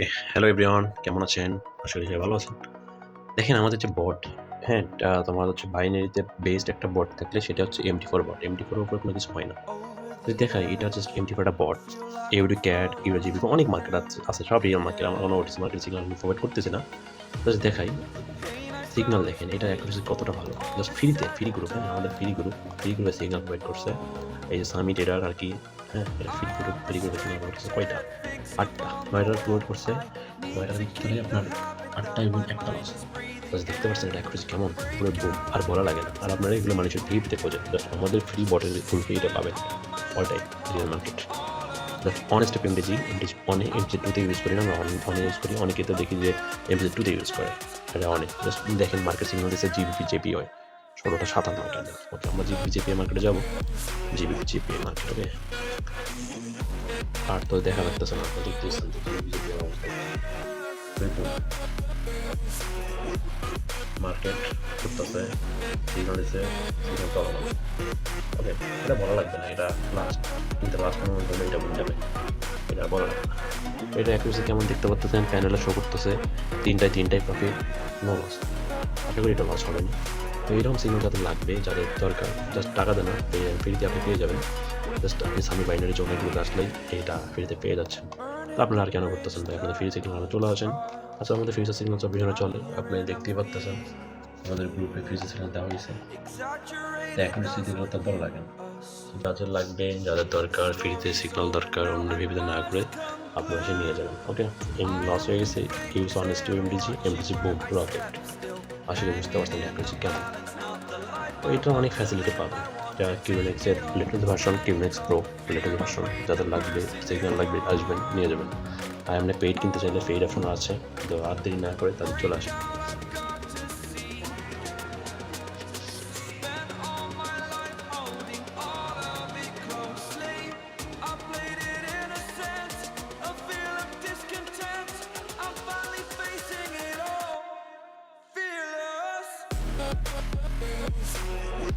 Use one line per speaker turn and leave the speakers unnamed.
ওকে, hello everyone, কেমন আছেন? আশা করি সবাই ভালো আছেন। দেখেন আমাদের যে বট, হ্যাঁ? তোমার হচ্ছে বাইনারিতে বেসড একটা বট থাকলে সেটা হচ্ছে MT4 বট। MT4 এর উপর কোনো কিছু হয় না। যদি দেখাই এটা জাস্ট MT4 একটা বট। EudoCAD, EudoGBP অনেক মার্কেট আছে সব রিয়েল মার্কেট। আমরা কোনো OTC মার্কেট সিগন্যাল আমি প্রোভাইড করতেছি না। জাস্ট দেখাই, সিগন্যাল দেখেন এটা অ্যাকুরেসি কতটা ভালো। জাস্ট ফ্রি গ্রুপ, হ্যাঁ? আমাদের ফ্রি গ্রুপে সিগন্যাল প্রোভাইড করছে। এই যে সামিট এটার আরকি, হ্যাঁ? এটা ফ্রি গ্রুপে সিগন্যাল প্রোভাইড করছে কয়টা? ৮ টা। ৯ টা প্রোভাইড করছে। ৯ টার ভিতরে আপনার ৮ টা এবং ১ টা লস। জাস্ট দেখতে পাচ্ছেন এটা অ্যাকুরেসি কেমন? পুরো বুম! আর বলা লাগে না। আর আপনারা এগুলো মানুষের ফ্রিতে খোঁজেন। জাস্ট আমাদের ফ্রি বটের ফুল ফ্রি এটা পাবেন। ওটাই real market. Just honest MDG, MDG 2 তে ইউজ করি না, আমরা অনে ইউজ করি। অনেকে তো দেখি যে এমডিজি 2 তে ইউজ করে। এটা অনেক। জাস্ট দেখেন মার্কেট সিগন্যাল দিচ্ছে জিবিপি, জেপিওয়াই ১৬টা ৫৭ টা। ওকে, আমরা জিবিপি, জেপিওয়াই মার্কেটে যাবো। জিবিপি, জেপিওয়াই মার্কেট, ওকে? আর তো দেখা লাগতেছে না। আপনারা দেখতেছেন যে জিবিপি, জেপিওয়াই অবস্থা। দেখুন মার্কেট করতেছে, সিগন্যাল দিচ্ছে, সিগন্যাল পাওয়া যাবে। ওকে, এটা বলা লাগবে না। এটা লাস্ট, কিন্তু লাস্ট মোমেন্ট হলে এটা বলে যাবে। এটা বলা লাগবে না। এটা অ্যাকুরেসি কেমন দেখতে পাচ্ছেন, প্যানেলে শো করতেছে ৩টায় প্রফিট, নো লস। আশা করি এটা লস হবে না। তো এরকম সিগন্যাল যাদের লাগবে, যাদের দরকার, জাস্ট টাকা দেন না, ফ্রিতে আপনি পেয়ে যাবেন। জাস্ট আপনি সামি বাইনারি জোনগুলোতে আসলেই এটা ফ্রিতে পেয়ে যাচ্ছেন। তো আপনারা আর কেন করতেছেন ভাই? আপনাদের ফ্রি সিগন্যাল চলে আসেন। আচ্ছা, আমাদের ফ্রিতে সিগন্যাল ২৪ ঘন্টা চলে, আপনি দেখতেই পাচ্তেছেন আমাদের গ্রুপে ফ্রি সিগন্যাল দেওয়া হয়েছে। তো অ্যাকুরেসি দিলেও তো ভালো লাগে না। যাদের লাগবে, যাদের দরকার, ফ্রিতে সিগন্যাল দরকার, অন্য ভেবে না করে আপনারা এসে নিয়ে যাবেন। ওকে, লস হয়ে গেছে, use honest MDG broom rocket. আসলে বুঝতে পারছেন অ্যাকুরেসি কেমন। তো এটা অনেক ফ্যাসিলিটি পাবেন। এটা কিউনেক্সের latest version, Qnex pro latest version. যাদের লাগবে, সিগন্যাল লাগবে, আসবেন, নিয়ে যাবেন। আর এমনি পেইড কিনতে চাইলে পেইড অপশন আছে। তো আর দেরি না করে তাদের চলে আসেন।